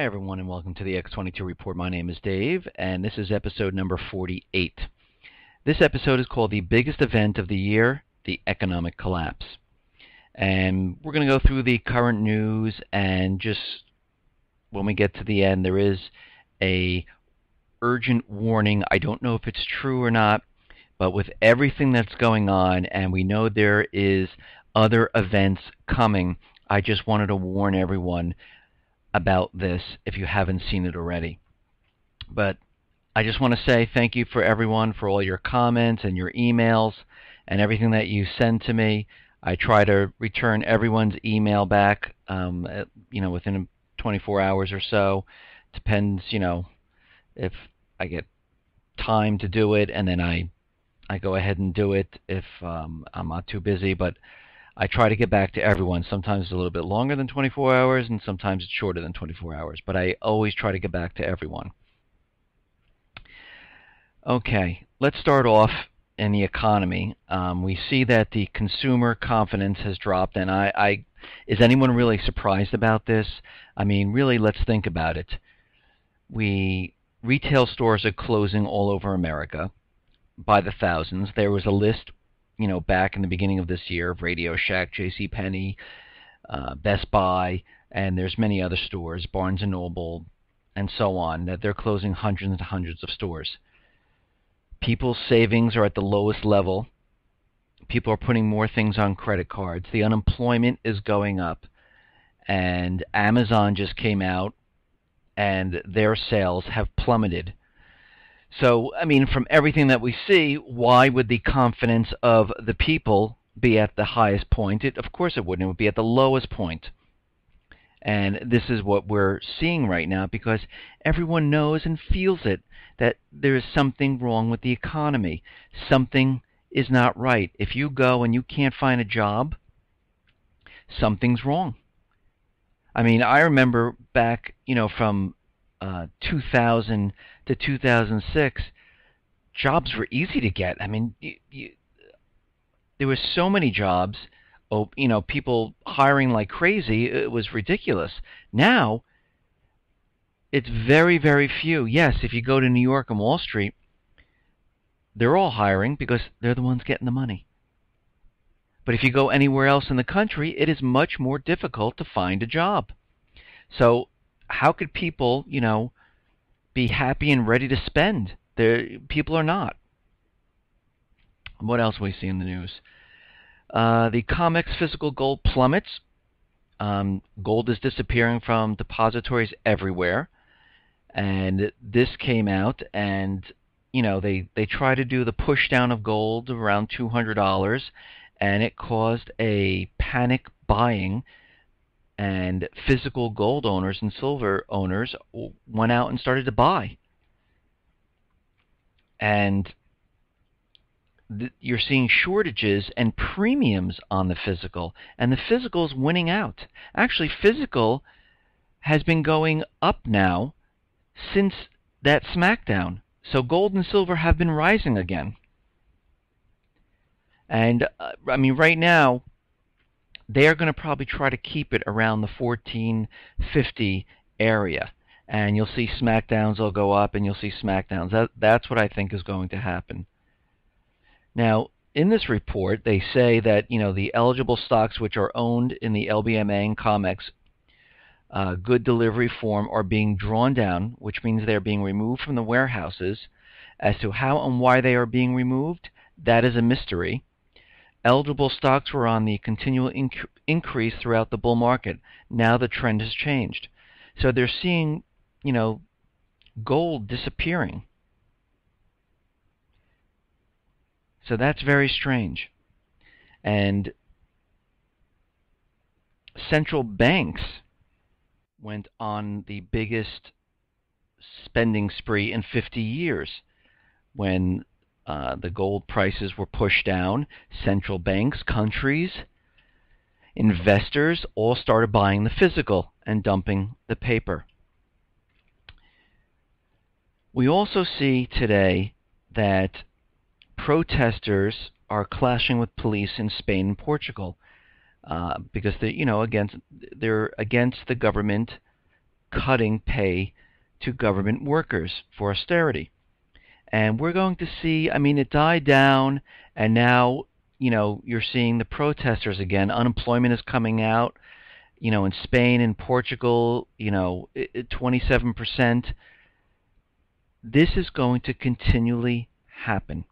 Hi, everyone, and welcome to the X22 Report. My name is Dave, and this is episode number 48. This episode is called The Biggest Event of the Year, the Economic Collapse. And we're going to go through the current news, and just when we get to the end, there is a urgent warning. I don't know if it's true or not, but with everything that's going on, and we know there is other events coming, I just wanted to warn everyone about this if you haven't seen it already. But I just want to say thank you for everyone for all your comments and your emails and everything that you send to me. I try to return everyone's email back, within 24 hours or so. Depends, if I get time to do it, and then I go ahead and do it if I'm not too busy. But I try to get back to everyone. Sometimes it's a little bit longer than 24 hours, and sometimes it's shorter than 24 hours. But I always try to get back to everyone. Okay, let's start off in the economy. We see that the consumer confidence has dropped, and is anyone really surprised about this? I mean, really, let's think about it. Retail stores are closing all over America by the thousands. There was a list back in the beginning of this year of Radio Shack, JCPenney, Best Buy, and there's many other stores, Barnes & Noble, and so on, that they're closing hundreds and hundreds of stores. People's savings are at the lowest level. People are putting more things on credit cards. The unemployment is going up. And Amazon just came out, and their sales have plummeted. So, I mean, from everything that we see, why would the confidence of the people be at the highest point? Of course it wouldn't. It would be at the lowest point. And this is what we're seeing right now because everyone knows and feels it, that there is something wrong with the economy. Something is not right. If you go and you can't find a job, something's wrong. I mean, I remember back, from 2000 to 2006, jobs were easy to get. I mean, there were so many jobs, people hiring like crazy. It was ridiculous. Now, it's very, very few. Yes, if you go to New York and Wall Street, they're all hiring because they're the ones getting the money. But if you go anywhere else in the country, it is much more difficult to find a job. So how could people, be happy and ready to spend? People are not. What else we see in the news? The COMEX physical gold plummets. Gold is disappearing from depositories everywhere. And this came out, and they try to do the push down of gold around $200, and it caused a panic buying. And physical gold owners and silver owners went out and started to buy. And you're seeing shortages and premiums on the physical. And the physical is winning out. Actually, physical has been going up now since that SmackDown. So gold and silver have been rising again. And, right now, they are going to probably try to keep it around the 1450 area. And you'll see SmackDowns will go up, and you'll see SmackDowns. That's what I think is going to happen. Now, in this report, they say that, the eligible stocks which are owned in the LBMA and COMEX good delivery form are being drawn down, which means they're being removed from the warehouses. As to how and why they are being removed, that is a mystery. Eligible stocks were on the continual increase throughout the bull market. Now the trend has changed. So they're seeing, gold disappearing. So that's very strange. And central banks went on the biggest spending spree in 50 years when the gold prices were pushed down. Central banks, countries, investors all started buying the physical and dumping the paper. We also see today that protesters are clashing with police in Spain and Portugal because they're against the government cutting pay to government workers for austerity. And we're going to see, I mean, it died down, and now, you're seeing the protesters again. Unemployment is coming out, in Spain and Portugal, 27%. This is going to continually happen.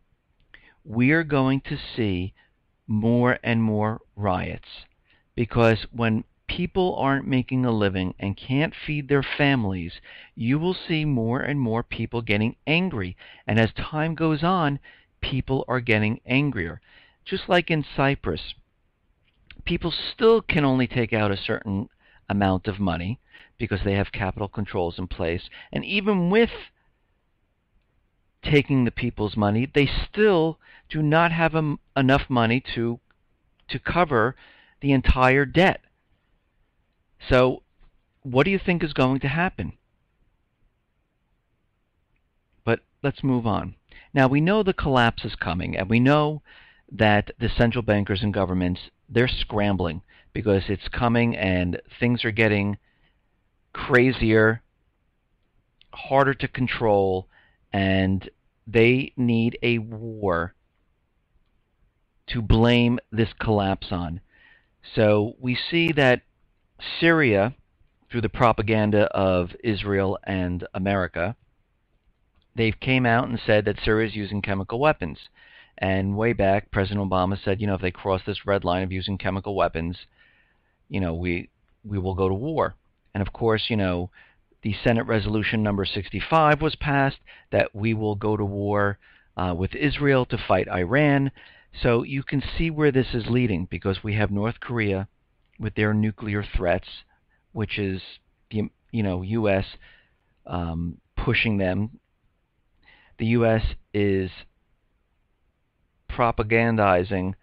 We are going to see more and more riots, because when people aren't making a living and can't feed their families, you will see more and more people getting angry. And as time goes on, people are getting angrier. Just like in Cyprus, people still can only take out a certain amount of money because they have capital controls in place. And even with taking the people's money, they still do not have enough money to cover the entire debt. So what do you think is going to happen? But let's move on. Now, we know the collapse is coming, and we know that the central bankers and governments, they're scrambling because it's coming and things are getting crazier, harder to control, and they need a war to blame this collapse on. So we see that Syria, through the propaganda of Israel and America, they came out and said that Syria is using chemical weapons. And way back, President Obama said, if they cross this red line of using chemical weapons, we will go to war. And of course, the Senate Resolution number 65 was passed that we will go to war with Israel to fight Iran. So you can see where this is leading, because we have North Korea with their nuclear threats, which is the U.S. Pushing them. The U.S. is propagandizing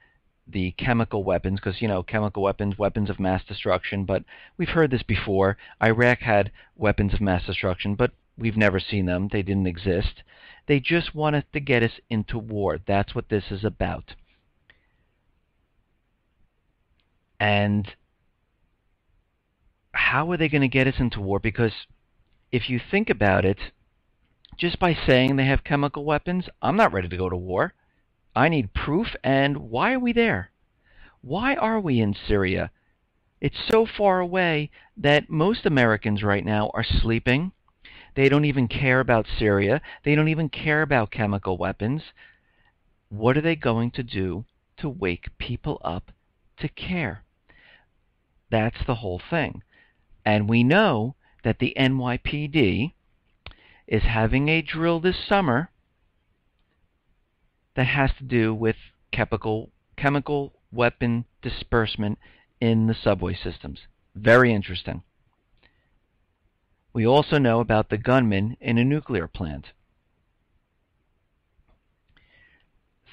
the chemical weapons, because chemical weapons of mass destruction. But we've heard this before. Iraq had weapons of mass destruction, but we've never seen them. They didn't exist. They just wanted to get us into war. That's what this is about. And how are they going to get us into war? Because if you think about it, just by saying they have chemical weapons, I'm not ready to go to war. I need proof. And why are we there? Why are we in Syria? It's so far away that most Americans right now are sleeping. They don't even care about Syria. They don't even care about chemical weapons. What are they going to do to wake people up to care? That's the whole thing. And we know that the NYPD is having a drill this summer that has to do with chemical weapon disbursement in the subway systems. Very interesting. We also know about the gunman in a nuclear plant.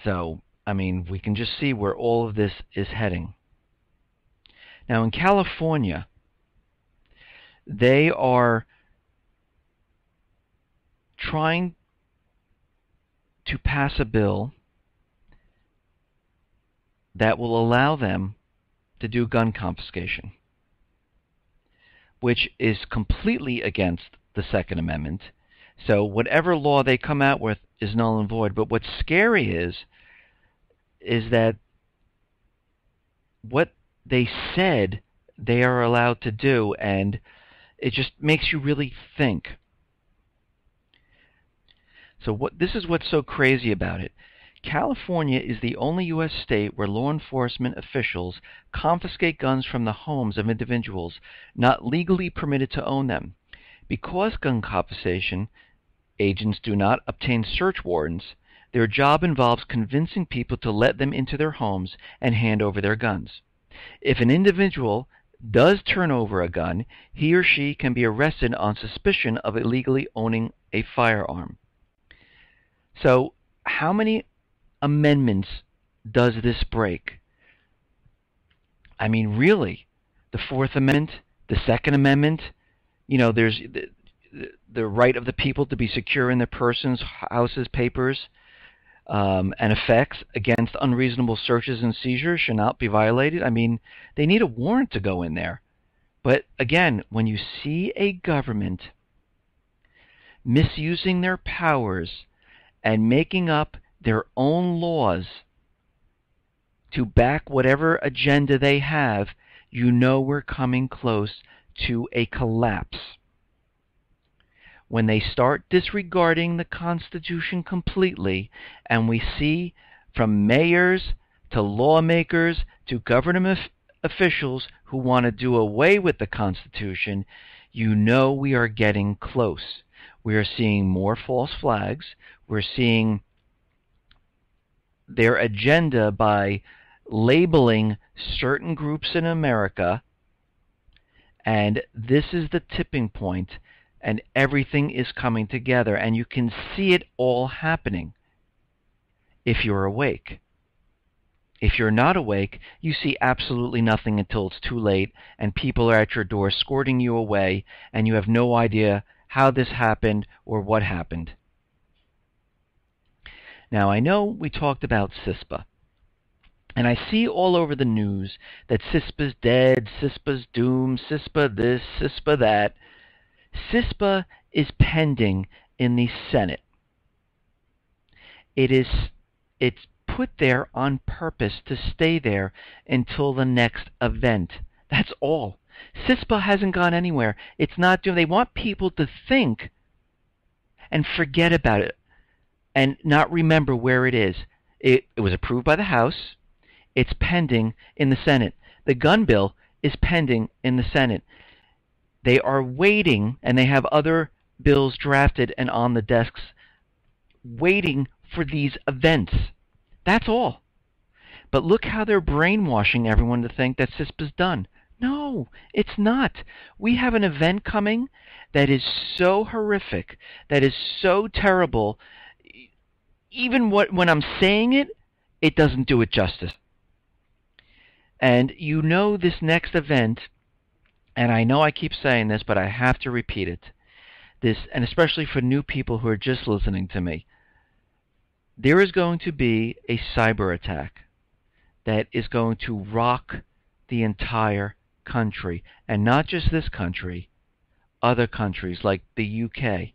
So, I mean, we can just see where all of this is heading. Now, in California, they are trying to pass a bill that will allow them to do gun confiscation, which is completely against the Second Amendment. So whatever law they come out with is null and void. But what's scary is that what they said they are allowed to do, and it just makes you really think. So this is what's so crazy about it. California is the only U.S. state where law enforcement officials confiscate guns from the homes of individuals not legally permitted to own them. Because gun confiscation agents do not obtain search warrants, their job involves convincing people to let them into their homes and hand over their guns. If an individual does turn over a gun, he or she can be arrested on suspicion of illegally owning a firearm. So, how many amendments does this break? I mean, really, the Fourth Amendment, the Second Amendment, there's the right of the people to be secure in their persons, houses, papers, and effects against unreasonable searches and seizures should not be violated. I mean, they need a warrant to go in there. But again, when you see a government misusing their powers and making up their own laws to back whatever agenda they have, you know we're coming close to a collapse. When they start disregarding the Constitution completely, and we see from mayors to lawmakers to government officials who want to do away with the Constitution, you know we are getting close. We are seeing more false flags. We're seeing their agenda by labeling certain groups in America, and this is the tipping point, and everything is coming together, and you can see it all happening if you're awake. If you're not awake, you see absolutely nothing until it's too late, and people are at your door escorting you away, and you have no idea how this happened or what happened. Now, I know we talked about CISPA, and I see all over the news that CISPA's dead, CISPA's doomed, CISPA this, CISPA that. CISPA is pending in the Senate. It's put there on purpose to stay there until the next event. That's all. CISPA hasn't gone anywhere. It's not doing. They want people to think and forget about it and not remember where it is. It was approved by the House. It's pending in the Senate. The gun bill is pending in the Senate. They are waiting, and they have other bills drafted and on the desks waiting for these events. That's all. But look how they're brainwashing everyone to think that CISPA's done. No, it's not. We have an event coming that is so horrific, that is so terrible. Even when I'm saying it, it doesn't do it justice. And you know this next event, and I know I keep saying this, but I have to repeat it. This, and especially for new people who are just listening to me, there is going to be a cyber attack that is going to rock the entire country, and not just this country, other countries like the UK.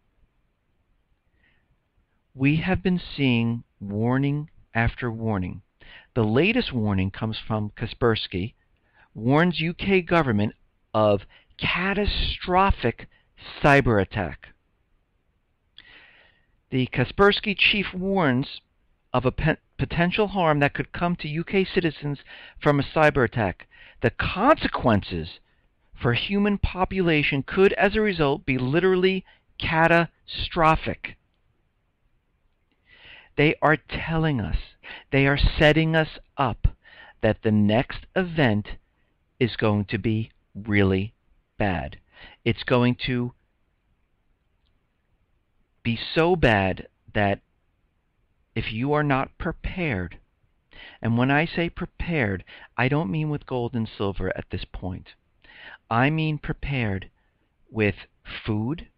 We have been seeing warning after warning. The latest warning comes from Kaspersky, warns UK government of catastrophic cyber attack. The Kaspersky chief warns of a potential harm that could come to UK citizens from a cyber attack. The consequences for human population could, as a result, be literally catastrophic. They are telling us, they are setting us up that the next event is going to be really bad. It's going to be so bad that if you are not prepared, and when I say prepared, I don't mean with gold and silver at this point. I mean prepared with food,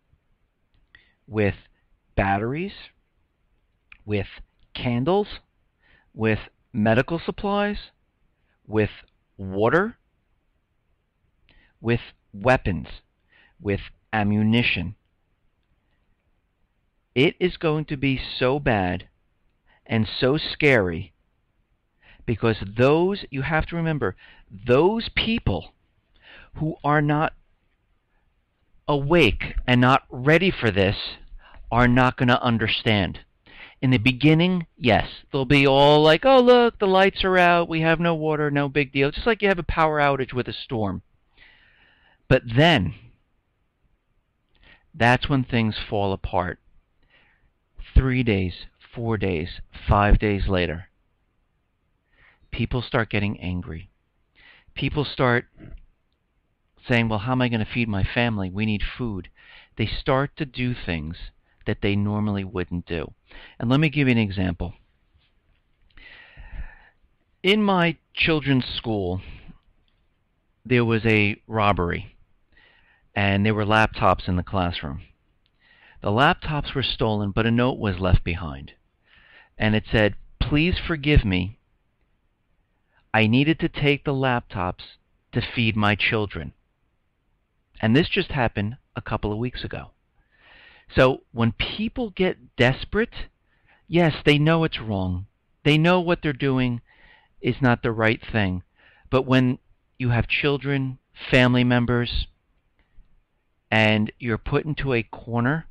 with batteries, with candles, with medical supplies, with water, with weapons, with ammunition. It is going to be so bad and so scary because those, you have to remember, those people who are not awake and not ready for this are not going to understand. In the beginning, yes, they'll be all like, oh, look, the lights are out, we have no water, no big deal. Just like you have a power outage with a storm. But then, that's when things fall apart. 3 days, 4 days, 5 days later, people start getting angry. People start saying, well, how am I going to feed my family? We need food. They start to do things that they normally wouldn't do. And let me give you an example. In my children's school, there was a robbery, and there were laptops in the classroom. The laptops were stolen, but a note was left behind. And it said, please forgive me. I needed to take the laptops to feed my children. And this just happened a couple of weeks ago. So when people get desperate, yes, they know it's wrong. They know what they're doing is not the right thing. But when you have children, family members, and you're put into a corner,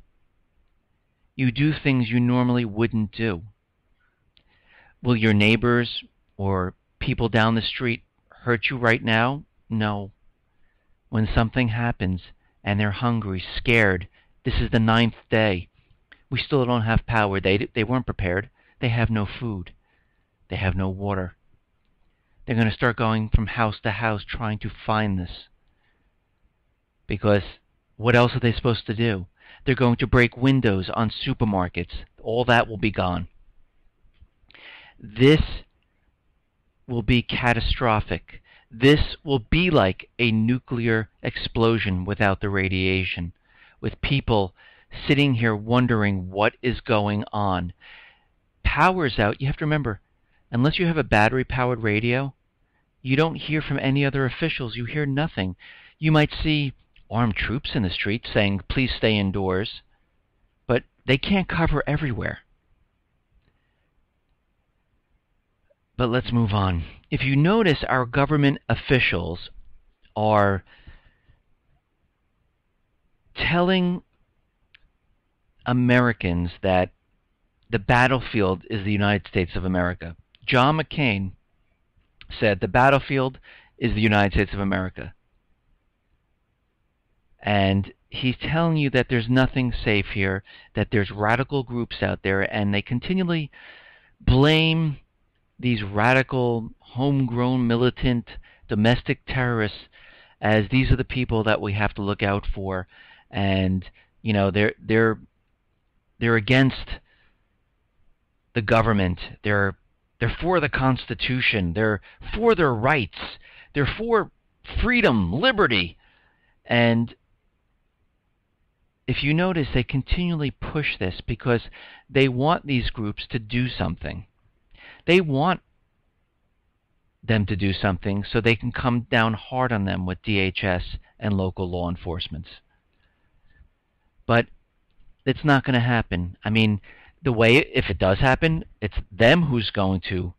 you do things you normally wouldn't do. Will your neighbors or people down the street hurt you right now? No. When something happens and they're hungry, scared, this is the 9th day. We still don't have power. They weren't prepared. They have no food. They have no water. They're going to start going from house to house trying to find this. Because what else are they supposed to do? They're going to break windows on supermarkets. All that will be gone. This will be catastrophic. This will be like a nuclear explosion without the radiation, with people sitting here wondering what is going on. Power's out. You have to remember, unless you have a battery-powered radio, you don't hear from any other officials. You hear nothing. You might see armed troops in the street saying, please stay indoors, but they can't cover everywhere. But let's move on. If you notice, our government officials are telling Americans that the battlefield is the United States of America. John McCain said the battlefield is the United States of America. And he's telling you that there's nothing safe here, that there's radical groups out there, and they continually blame these radical, homegrown, militant, domestic terrorists as these are the people that we have to look out for. And, you know, they're against the government. They're for the Constitution. They're for their rights. They're for freedom, liberty. And if you notice, they continually push this because they want these groups to do something. They want them to do something so they can come down hard on them with DHS and local law enforcement. But it's not going to happen. I mean, the way, if it does happen, it's them who's going to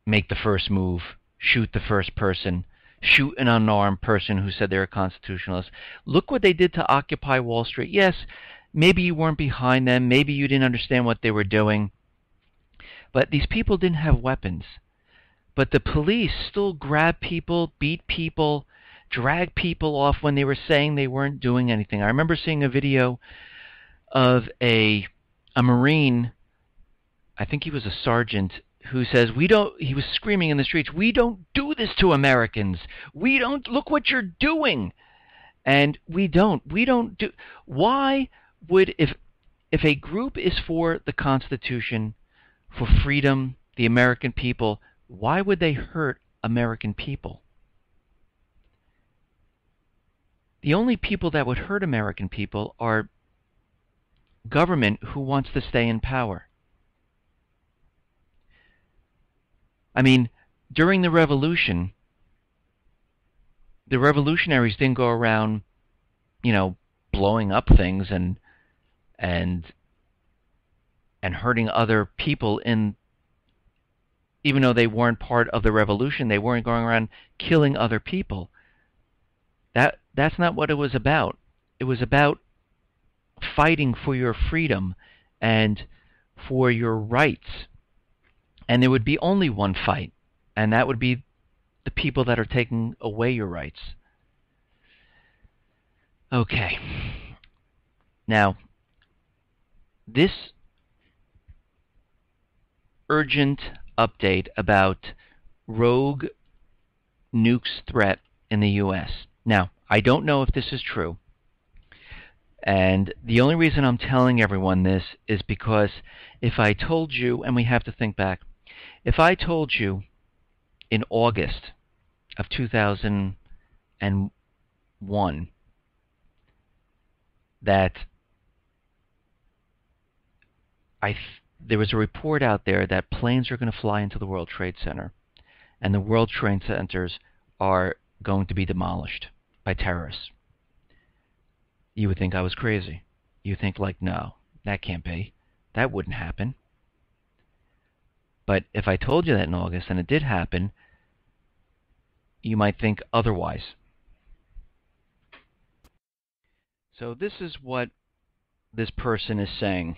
make the first move, shoot the first person, shoot an unarmed person who said they're a constitutionalist. Look what they did to Occupy Wall Street. Yes, maybe you weren't behind them, maybe you didn't understand what they were doing, but these people didn't have weapons. But the police still grabbed people, beat people, drag people off when they were saying they weren't doing anything. I remember seeing a video of a Marine, I think he was a sergeant, who says, he was screaming in the streets, we don't do this to Americans. We don't, look what you're doing. And we don't do, why would, if a group is for the Constitution, for freedom, the American people, why would they hurt American people? The only people that would hurt American people are government who wants to stay in power. I mean, during the revolution, the revolutionaries didn't go around, you know, blowing up things and hurting other people even though they weren't part of the revolution, they weren't going around killing other people. That's not what it was about. It was about fighting for your freedom and for your rights. And there would be only one fight, and that would be the people that are taking away your rights. Okay. Now, this urgent update about rogue nukes threat in the U.S. Now, I don't know if this is true. And the only reason I'm telling everyone this is because if I told you, and we have to think back, if I told you in August of 2001 that there was a report out there that planes are going to fly into the World Trade Center and the World Trade Centers are going to be demolished. by terrorists. You would think I was crazy. You think like, no, that can't be. That wouldn't happen. But if I told you that in August and it did happen, you might think otherwise. So this is what this person is saying.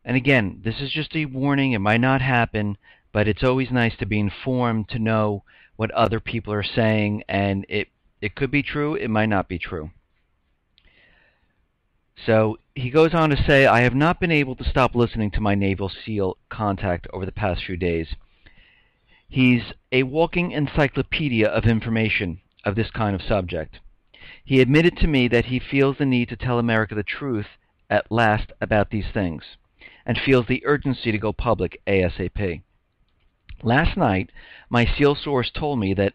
And again, this is just a warning. It might not happen, but it's always nice to be informed, to know what other people are saying, and it could be true, it might not be true. So he goes on to say, I have not been able to stop listening to my Naval SEAL contact over the past few days. He's a walking encyclopedia of information of this kind of subject. He admitted to me that he feels the need to tell America the truth at last about these things, and feels the urgency to go public ASAP. Last night, my SEAL source told me that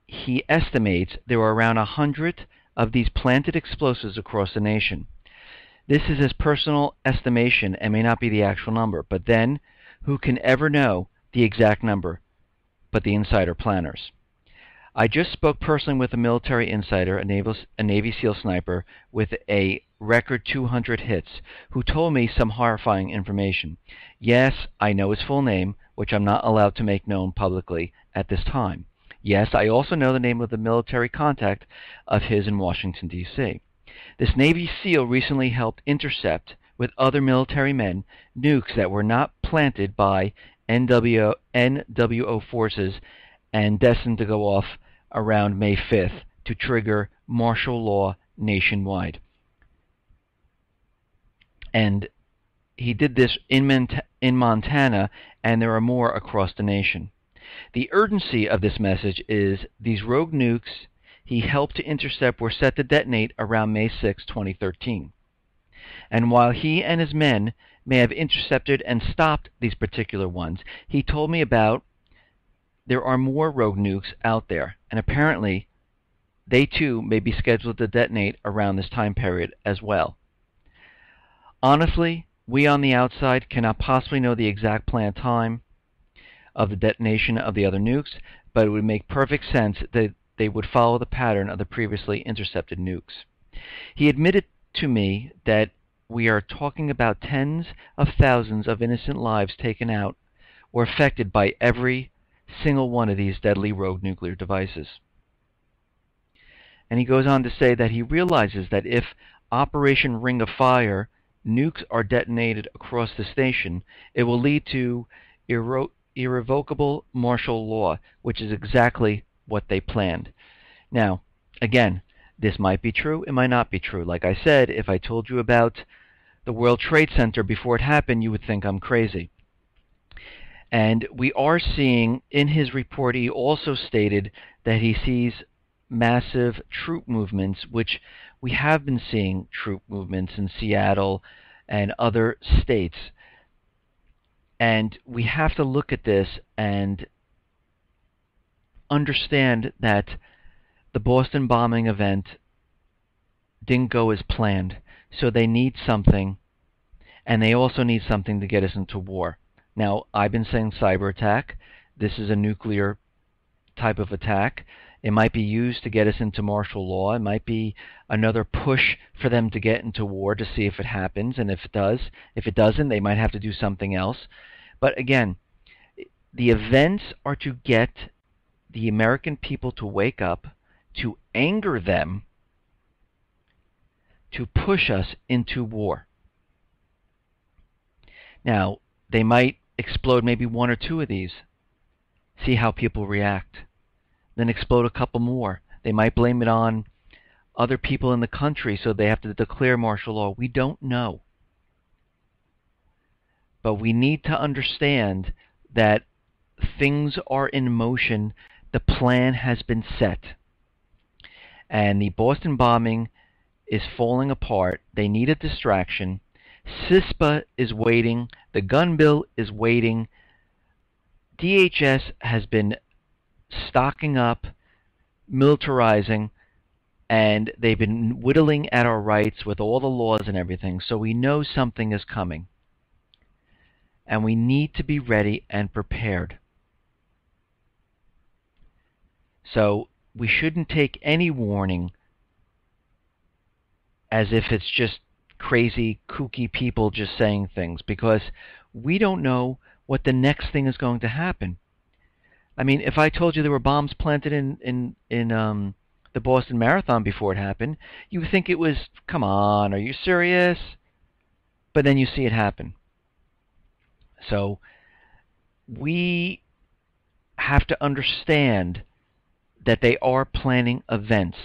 he estimates there are around 100 of these planted explosives across the nation. This is his personal estimation and may not be the actual number, but then, who can ever know the exact number but the insider planners? I just spoke personally with a military insider, a Navy SEAL sniper with a record 200 hits, who told me some horrifying information. Yes, I know his full name, which I'm not allowed to make known publicly at this time. Yes, I also know the name of the military contact of his in Washington, D.C. This Navy SEAL recently helped intercept, with other military men, nukes that were not planted by NWO forces and destined to go off around May 5th to trigger martial law nationwide. And he did this in Montana, and there are more across the nation. The urgency of this message is these rogue nukes he helped to intercept were set to detonate around May 6, 2013. And while he and his men may have intercepted and stopped these particular ones, he told me about there are more rogue nukes out there, and apparently they too may be scheduled to detonate around this time period as well. Honestly, we on the outside cannot possibly know the exact planned time of the detonation of the other nukes, but it would make perfect sense that they would follow the pattern of the previously intercepted nukes. He admitted to me that we are talking about tens of thousands of innocent lives taken out or affected by every single one of these deadly rogue nuclear devices. And he goes on to say that he realizes that if Operation Ring of Fire nukes are detonated across the nation, it will lead to irrevocable martial law, which is exactly what they planned. Now, again, this might be true, it might not be true. Like I said, if I told you about the World Trade Center before it happened, you would think I'm crazy. And we are seeing, in his report, he also stated that he sees massive troop movements, which we have been seeing troop movements in Seattle and other states. And we have to look at this and understand that the Boston bombing event didn't go as planned. So they need something, and they also need something to get us into war. Now, I've been saying cyber attack. This is a nuclear type of attack. It might be used to get us into martial law. It might be another push for them to get into war to see if it happens, and if it does. If it doesn't, they might have to do something else. But again, the events are to get the American people to wake up, to anger them, to push us into war. Now, they might explode maybe one or two of these, see how people react, then explode a couple more. They might blame it on other people in the country, so they have to declare martial law. We don't know. But we need to understand that things are in motion. The plan has been set. And the Boston bombing is falling apart. They need a distraction. CISPA is waiting. The gun bill is waiting. DHS has been stocking up, militarizing, and they've been whittling at our rights with all the laws and everything. So we know something is coming. And we need to be ready and prepared. So we shouldn't take any warning as if it's just crazy, kooky people just saying things, because we don't know what the next thing is going to happen. I mean, if I told you there were bombs planted in the Boston Marathon before it happened, you would think it was, come on, are you serious? But then you see it happen. So we have to understand that they are planning events,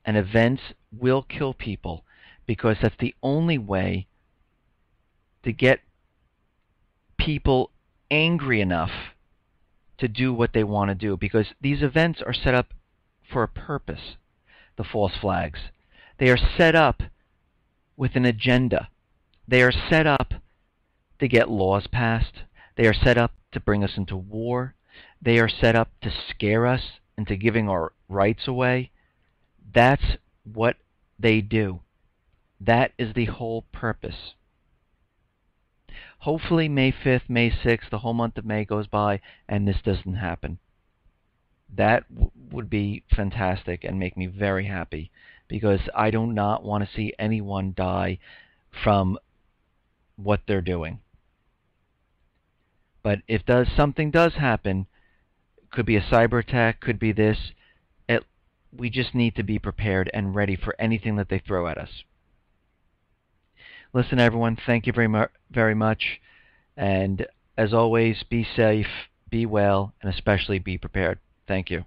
and events will kill people, because that's the only way to get people angry enough to do what they want to do, because these events are set up for a purpose, the false flags. They are set up with an agenda. They are set up to get laws passed. They are set up to bring us into war. They are set up to scare us into giving our rights away. That's what they do. That is the whole purpose. Hopefully May 5th, May 6th, the whole month of May goes by and this doesn't happen. That would be fantastic and make me very happy, because I do not want to see anyone die from what they're doing. But if something does happen, could be a cyber attack, could be this, we just need to be prepared and ready for anything that they throw at us. Listen, everyone, thank you very much. And as always, be safe, be well, and especially be prepared. Thank you.